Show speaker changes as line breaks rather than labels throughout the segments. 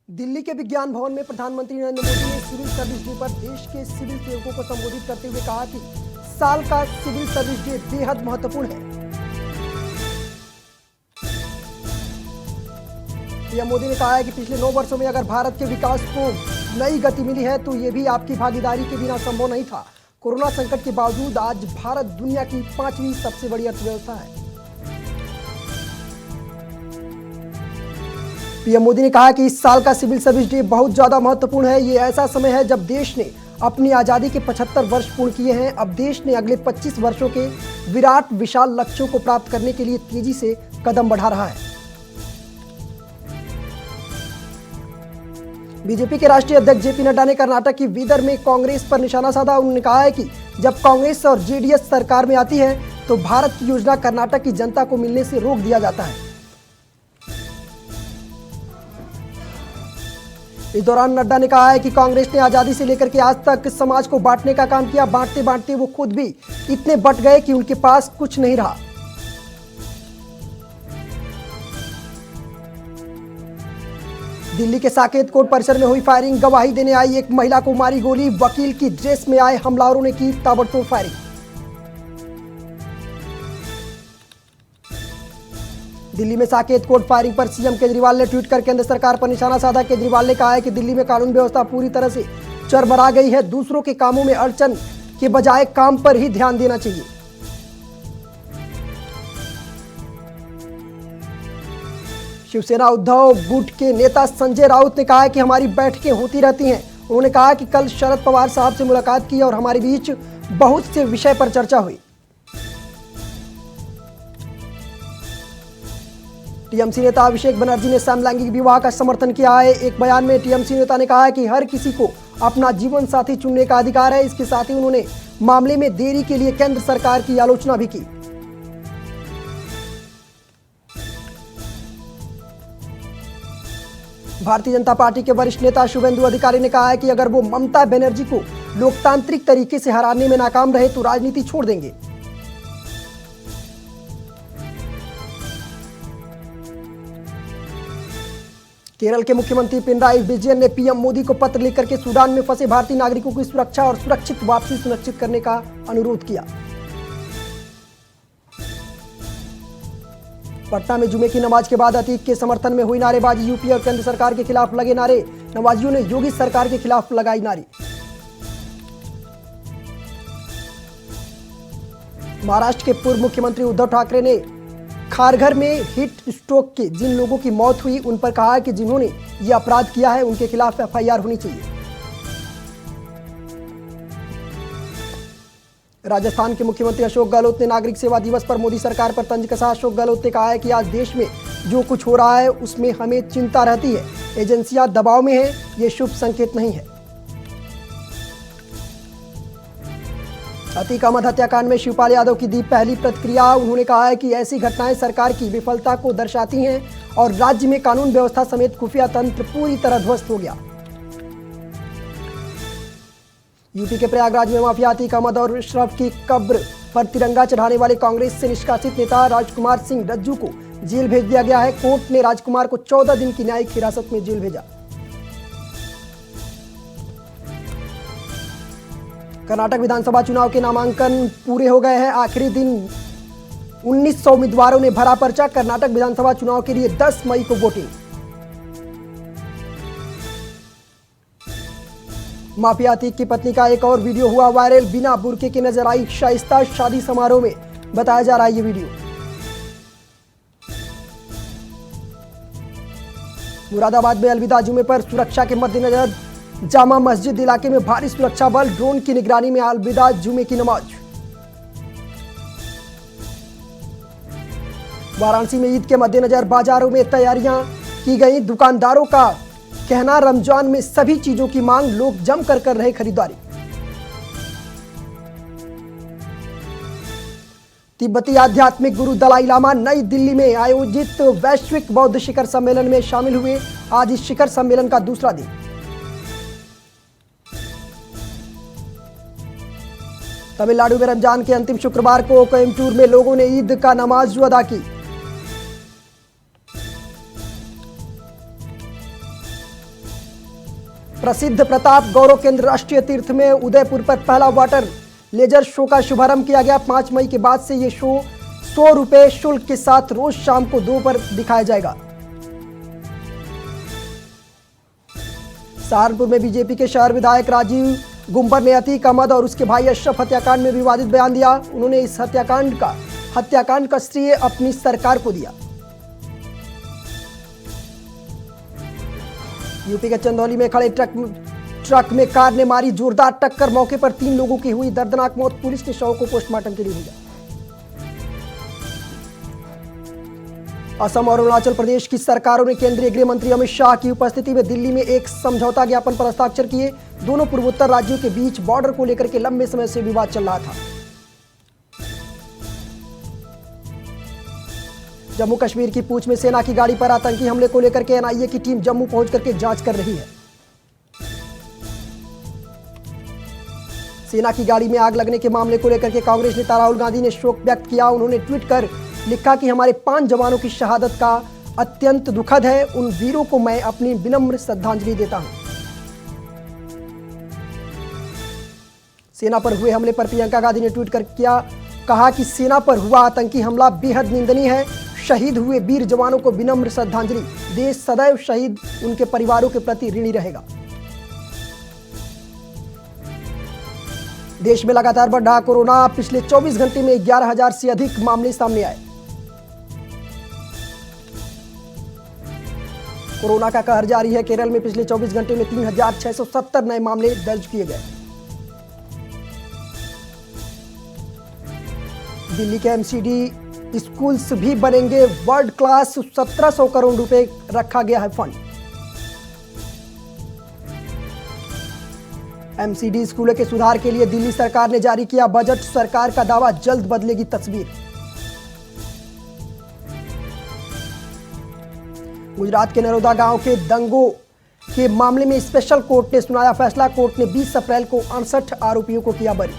दिल्ली के विज्ञान भवन में प्रधानमंत्री नरेंद्र मोदी ने सिविल सर्विस डे पर देश के सिविल सेवकों को संबोधित करते हुए कहा कि साल का सिविल सर्विस डे बेहद महत्वपूर्ण है। पीएम मोदी ने कहा है कि पिछले 9 वर्षों में अगर भारत के विकास को नई गति मिली है तो ये भी आपकी भागीदारी के बिना संभव नहीं था। कोरोना संकट के बावजूद आज भारत दुनिया की 5वीं सबसे बड़ी अर्थव्यवस्था है। पीएम मोदी ने कहा कि इस साल का सिविल सर्विस डे बहुत ज्यादा महत्वपूर्ण है। ये ऐसा समय है जब देश ने अपनी आजादी के 75 वर्ष पूर्ण किए हैं। अब देश ने अगले 25 वर्षों के विराट विशाल लक्ष्यों को प्राप्त करने के लिए तेजी से कदम बढ़ा रहा है। बीजेपी के राष्ट्रीय अध्यक्ष जेपी नड्डा ने कर्नाटक की बीदर में कांग्रेस पर निशाना साधा। उन्होंने कहा है कि जब कांग्रेस और जेडीएस सरकार में आती है तो भारत की योजना कर्नाटक की जनता को मिलने से रोक दिया जाता है। इस दौरान नड्डा ने कहा है कि कांग्रेस ने आजादी से लेकर के आज तक समाज को बांटने का काम किया। बांटते बांटते वो खुद भी इतने बंट गए कि उनके पास कुछ नहीं रहा। दिल्ली के साकेत कोर्ट परिसर में हुई फायरिंग। गवाही देने आई एक महिला को मारी गोली। वकील की ड्रेस में आए हमलावरों ने की ताबड़तोड़ फायरिंग। दिल्ली में साकेत कोर्ट फायरिंग पर सीएम केजरीवाल ने ट्वीट कर केंद्र सरकार पर निशाना साधा। केजरीवाल ने कहा है कि दिल्ली में कानून व्यवस्था पूरी तरह से चरमरा गई है। दूसरों के कामों में अड़चन के बजाय काम पर ही ध्यान देना चाहिए। शिवसेना उद्धव गुट के नेता संजय राउत ने कहा है कि हमारी बैठकें होती रहती हैं। उन्होंने कहा कि कल शरद पवार साहब से मुलाकात की और हमारे बीच बहुत से विषय पर चर्चा हुई। टीएमसी नेता अभिषेक बनर्जी ने समलैंगिक विवाह का समर्थन किया है। एक बयान में टीएमसी नेता ने कहा है कि हर किसी को अपना जीवन साथी चुनने का अधिकार है। इसके साथ ही उन्होंने मामले में देरी के लिए केंद्र सरकार की आलोचना भी की। भारतीय जनता पार्टी के वरिष्ठ नेता शुभेंदु अधिकारी ने कहा है कि अगर वो ममता बनर्जी को लोकतांत्रिक तरीके से हराने में नाकाम रहे तो राजनीति छोड़ देंगे। केरल के मुख्यमंत्री पिनराई विजयन ने पीएम मोदी को पत्र लिखकर के सूडान में फंसे भारतीय नागरिकों की सुरक्षा और सुरक्षित वापसी सुनिश्चित करने का अनुरोध किया। पटना में जुमे की नमाज के बाद अतीक के समर्थन में हुई नारेबाजी। यूपी और केंद्र सरकार के खिलाफ लगे नारे। नमाजियों ने योगी सरकार के खिलाफ लगाई नारे। महाराष्ट्र के पूर्व मुख्यमंत्री उद्धव ठाकरे ने खारघर में हीट स्ट्रोक के जिन लोगों की मौत हुई उन पर कहा है कि जिन्होंने यह अपराध किया है उनके खिलाफ एफआईआर होनी चाहिए। राजस्थान के मुख्यमंत्री अशोक गहलोत ने नागरिक सेवा दिवस पर मोदी सरकार पर तंज कसा। अशोक गहलोत ने कहा है कि आज देश में जो कुछ हो रहा है उसमें हमें चिंता रहती है। एजेंसियां दबाव में हैं, ये शुभ संकेत नहीं है। अतीक अहमद हत्याकांड में शिवपाल यादव की दी पहली प्रतिक्रिया। उन्होंने कहा है कि ऐसी घटनाएं सरकार की विफलता को दर्शाती हैं और राज्य में कानून व्यवस्था समेत खुफिया तंत्र पूरी तरह ध्वस्त हो गया। यूपी के प्रयागराज में माफिया अतीक अहमद और अशरफ की कब्र पर तिरंगा चढ़ाने वाले कांग्रेस से निष्कासित नेता राजकुमार सिंह रज्जू को जेल भेज दिया गया है। कोर्ट ने राजकुमार को 14 दिन की न्यायिक हिरासत में जेल भेजा। कर्नाटक विधानसभा चुनाव के नामांकन पूरे हो गए हैं। आखिरी दिन 1900 उम्मीदवारों ने भरा पर्चा। कर्नाटक विधानसभा चुनाव के लिए 10 मई को वोटिंग। माफिया अतीक की पत्नी का एक और वीडियो हुआ वायरल। बिना बुर्के के नजर आई शाइस्ता शादी समारोह में, बताया जा रहा है ये वीडियो। मुरादाबाद में अलविदा जुमे पर सुरक्षा के मद्देनजर जामा मस्जिद इलाके में भारी सुरक्षा बल। ड्रोन की निगरानी में अलविदा जुमे की नमाज। वाराणसी में ईद के मद्देनजर बाजारों में तैयारियां की गई। दुकानदारों का कहना रमजान में सभी चीजों की मांग, लोग जमकर कर रहे खरीदारी। तिब्बती आध्यात्मिक गुरु दलाई लामा नई दिल्ली में आयोजित वैश्विक बौद्ध शिखर सम्मेलन में शामिल हुए। आज इस शिखर सम्मेलन का दूसरा दिन। तमिलनाडु में रमजान के अंतिम शुक्रवार को कोयम्बटूर में लोगों ने ईद का नमाज अदा की। प्रसिद्ध प्रताप गौरव केंद्र राष्ट्रीय तीर्थ में उदयपुर पर पहला वाटर लेजर शो का शुभारंभ किया गया। 5 मई के बाद से ये शो 100 रुपए शुल्क के साथ रोज शाम को 2 पर दिखाया जाएगा। सहारनपुर में बीजेपी के शहर विधायक राजीव गुंबर ने अतीक अहमद और उसके भाई अशरफ हत्याकांड में विवादित बयान दिया। उन्होंने इस हत्याकांड का श्रेय अपनी सरकार को दिया। यूपी के चंदौली में खड़े ट्रक में कार ने मारी जोरदार टक्कर। मौके पर 3 लोगों की हुई दर्दनाक मौत। पुलिस ने शव को पोस्टमार्टम के लिए भेजा। असम और अरुणाचल प्रदेश की सरकारों ने केंद्रीय गृह मंत्री अमित शाह की उपस्थिति में दिल्ली में एक समझौता ज्ञापन पर हस्ताक्षर किए। दोनों पूर्वोत्तर राज्यों के बीच बॉर्डर को लेकर के लंबे समय से विवाद चल रहा था। जम्मू कश्मीर की पूंछ में सेना की गाड़ी पर आतंकी हमले को लेकर के एनआईए की टीम जम्मू पहुंच करके जांच कर रही है। सेना की गाड़ी में आग लगने के मामले को लेकर के कांग्रेस नेता राहुल गांधी ने शोक व्यक्त किया। उन्होंने ट्वीट कर लिखा कि हमारे 5 जवानों की शहादत का अत्यंत दुखद है। उन वीरों को मैं अपनी विनम्र श्रद्धांजलि देता हूं। सेना पर हुए हमले पर प्रियंका गांधी ने ट्वीट कर कहा कि सेना पर हुआ आतंकी हमला बेहद निंदनीय है। शहीद हुए वीर जवानों को विनम्र श्रद्धांजलि। देश सदैव शहीद उनके परिवारों के प्रति ऋणी रहेगा। देश में लगातार बढ़ रहा कोरोना। पिछले 24 घंटे में 11,000 से अधिक मामले सामने आए। कोरोना का कहर जारी है। केरल में पिछले 24 घंटे में 3,670 नए मामले दर्ज किए गए। दिल्ली के एमसीडी स्कूल्स भी बनेंगे वर्ल्ड क्लास। 1700 करोड़ रुपए रखा गया है फंड। एमसीडी स्कूलों के सुधार के लिए दिल्ली सरकार ने जारी किया बजट। सरकार का दावा, जल्द बदलेगी तस्वीर। गुजरात के नरोदा गांव के दंगों के मामले में स्पेशल कोर्ट ने सुनाया फैसला। कोर्ट ने 20 अप्रैल को 68 आरोपियों को किया बरी।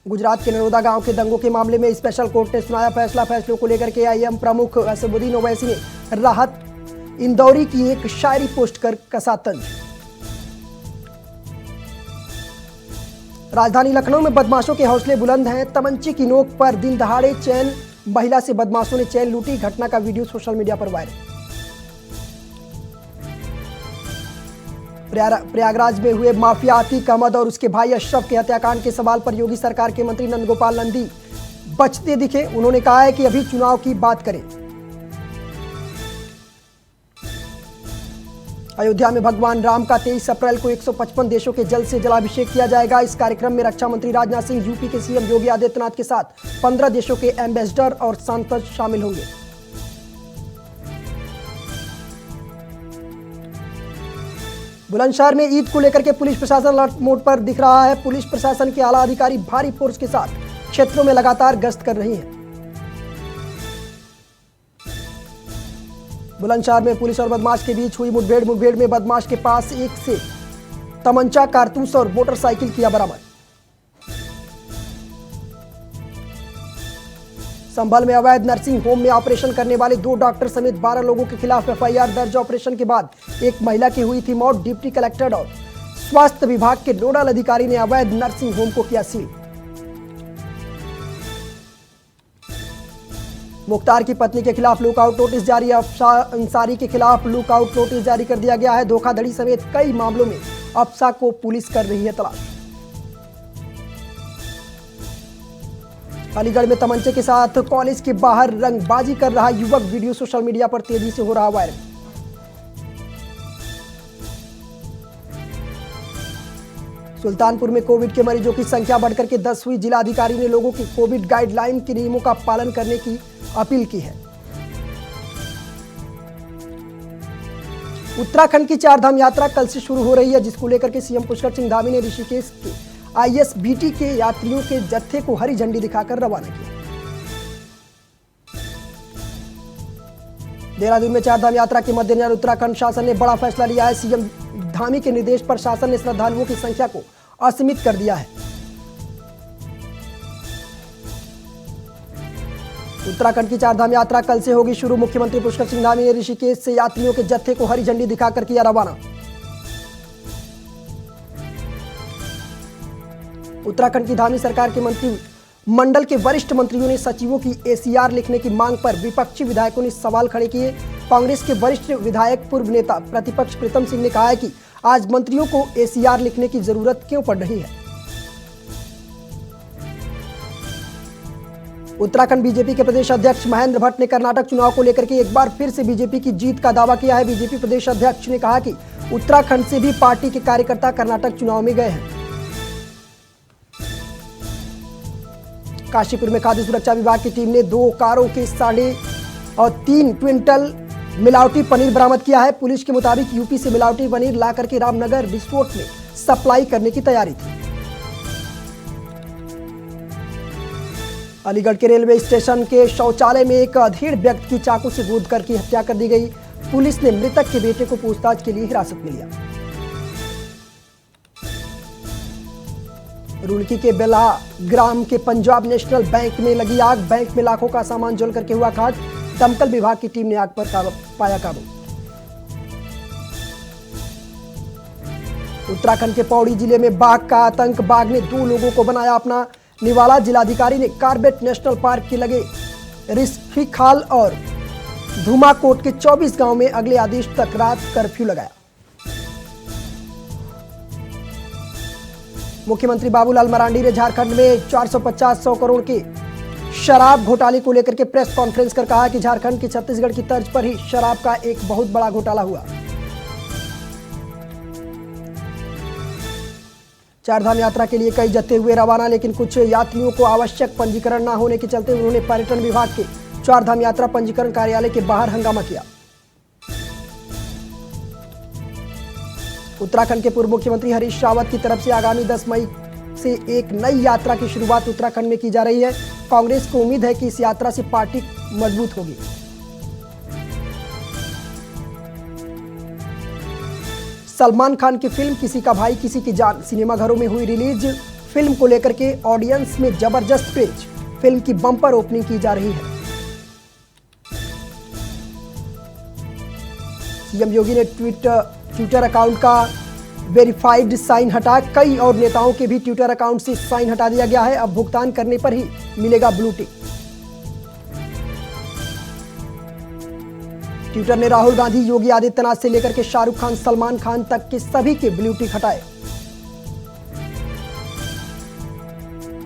गुजरात के नरोदा गांव के दंगों के मामले में स्पेशल कोर्ट ने सुनाया फैसला। फैसलों को लेकर के आईएम प्रमुख असदुद्दीन ओवैसी ने राहत इंदौरी की एक शायरी पोस्ट कर कसा तंज। राजधानी लखनऊ में बदमाशों के हौसले बुलंद हैं। तमंचे की नोक पर दिन दहाड़े चैन महिला से बदमाशों ने चैन लूटी। घटना का वीडियो सोशल मीडिया पर वायरल। प्रयागराज में हुए माफिया अतीक अहमद और उसके भाई अशरफ के हत्याकांड के सवाल पर योगी सरकार के मंत्री नंदगोपाल नंदी बचते दिखे। उन्होंने कहा है कि अभी चुनाव की बात करें। अयोध्या में भगवान राम का 23 अप्रैल को 155 देशों के जल से जलाभिषेक किया जाएगा। इस कार्यक्रम में रक्षा मंत्री राजनाथ सिंह, यूपी के सीएम योगी आदित्यनाथ के साथ 15 देशों के एम्बेसडर और सांसद शामिल होंगे। बुलंदशहर में ईद को लेकर के पुलिस प्रशासन अलर्ट मोड पर दिख रहा है। पुलिस प्रशासन के आला अधिकारी भारी फोर्स के साथ क्षेत्रों में लगातार गश्त कर रही हैं। बुलंदशहर में पुलिस और बदमाश के बीच हुई मुठभेड़ में बदमाश के पास एक से तमंचा, कारतूस और मोटरसाइकिल किया बरामद। संभल में अवैध नर्सिंग होम में ऑपरेशन करने वाले 2 डॉक्टर समेत 12 लोगों के खिलाफ एफआईआर दर्ज। ऑपरेशन के बाद एक महिला की हुई थी मौत। डिप्टी कलेक्टर और स्वास्थ्य विभाग के नोडल अधिकारी ने अवैध नर्सिंग होम को किया सील। मुख्तार की पत्नी के खिलाफ लुकआउट नोटिस जारी। अफसा अंसारी के खिलाफ लुकआउट नोटिस जारी कर दिया गया है। धोखाधड़ी समेत कई मामलों में अफसा को पुलिस कर रही है तलाश। अलीगढ़ में तमंचे के साथ कॉलेज के बाहर रंगबाजी कर रहा युवक। वीडियो सोशल मीडिया पर तेजी से हो रहा वायरल। सुल्तानपुर में कोविड के मरीजों की संख्या बढ़कर के 10 हुई। जिलाधिकारी ने लोगों की कोविड गाइडलाइन के नियमों का पालन करने की अपील की है। उत्तराखंड की 4 धाम यात्रा कल से शुरू हो रही है, जिसको लेकर के सीएम पुष्कर सिंह धामी ने ऋषिकेश के आईएसबीटी के यात्रियों के जत्थे को हरी झंडी दिखाकर रवाना किया। देहरादून में 4 धाम यात्रा के मद्देनजर उत्तराखंड शासन ने बड़ा फैसला लिया है। सीएम धामी के निर्देश पर शासन ने श्रद्धालुओं की संख्या को असीमित कर दिया है। उत्तराखंड की चारधाम यात्रा कल से होगी शुरू। मुख्यमंत्री पुष्कर सिंह धामी ने ऋषिकेश से यात्रियों के जत्थे को हरी झंडी दिखाकर किया रवाना। उत्तराखंड की धामी सरकार के मंत्रिमंडल के वरिष्ठ मंत्रियों ने सचिवों की एसीआर लिखने की मांग पर विपक्षी विधायकों ने सवाल खड़े किए। कांग्रेस के वरिष्ठ विधायक पूर्व नेता प्रतिपक्ष प्रीतम सिंह ने कहा है कि आज मंत्रियों को एसीआर लिखने की जरूरत क्यों पड़ रही है। उत्तराखंड बीजेपी के प्रदेश अध्यक्ष महेंद्र भट्ट ने कर्नाटक चुनाव को लेकर के एक बार फिर से बीजेपी की जीत का दावा किया है। बीजेपी प्रदेश अध्यक्ष ने कहा कि उत्तराखंड से भी पार्टी के कार्यकर्ता कर्नाटक चुनाव में गए हैं। काशीपुर में खाद्य सुरक्षा विभाग की टीम ने 2 कारों के 3.5 क्विंटल मिलावटी पनीर बरामद किया है। पुलिस के मुताबिक यूपी से मिलावटी पनीर लाकर के रामनगर रिसोर्ट में सप्लाई करने की तैयारी थी। अलीगढ़ के रेलवे स्टेशन के शौचालय में एक अधेड़ व्यक्ति की चाकू से गोद करके हत्या कर दी गई। पुलिस ने मृतक के बेटे को पूछताछ के लिए हिरासत में लिया। रुड़की के बेला ग्राम के पंजाब नेशनल बैंक में लगी आग। बैंक में लाखों का सामान जल करके हुआ खाक। दमकल विभाग की टीम ने आग पर पाया काबू। उत्तराखंड के पौड़ी जिले में बाघ का आतंक। बाघ ने 2 लोगों को बनाया अपना निवाला। जिलाधिकारी ने कार्बेट नेशनल पार्क के लगे रिस्की खाल और धुमाकोट के 24 गांव में अगले आदेश तक रात कर्फ्यू लगाया। मुख्यमंत्री बाबूलाल मरांडी ने झारखंड में 450 करोड़ के शराब घोटाले को लेकर के प्रेस कॉन्फ्रेंस कर कहा कि झारखंड के छत्तीसगढ़ की तर्ज पर ही शराब का एक बहुत बड़ा घोटाला हुआ। चारधाम यात्रा के लिए कई जत्थे हुए रवाना, लेकिन कुछ यात्रियों को आवश्यक पंजीकरण न होने के चलते उन्होंने पर्यटन विभाग के चारधाम यात्रा पंजीकरण कार्यालय के बाहर हंगामा किया। उत्तराखंड के पूर्व मुख्यमंत्री हरीश रावत की तरफ से आगामी 10 मई से एक नई यात्रा की शुरुआत उत्तराखंड में की जा रही है। कांग्रेस को उम्मीद है कि इस यात्रा से पार्टी मजबूत होगी। सलमान खान की फिल्म किसी का भाई किसी की जान सिनेमाघरों में हुई रिलीज। फिल्म को लेकर के ऑडियंस में जबरदस्त क्रेज। फिल्म की बम्पर ओपनिंग की जा रही है। सीएम योगी ने ट्विटर अकाउंट का वेरीफाइड साइन हटा कई और नेताओं के भी ट्विटर अकाउंट से साइन हटा दिया गया है। अब भुगतान करने पर ही मिलेगा ब्लू टिक। ट्विटर ने राहुल गांधी, योगी आदित्यनाथ से लेकर के शाहरुख खान, सलमान खान तक के सभी के ब्लू टिक हटाए।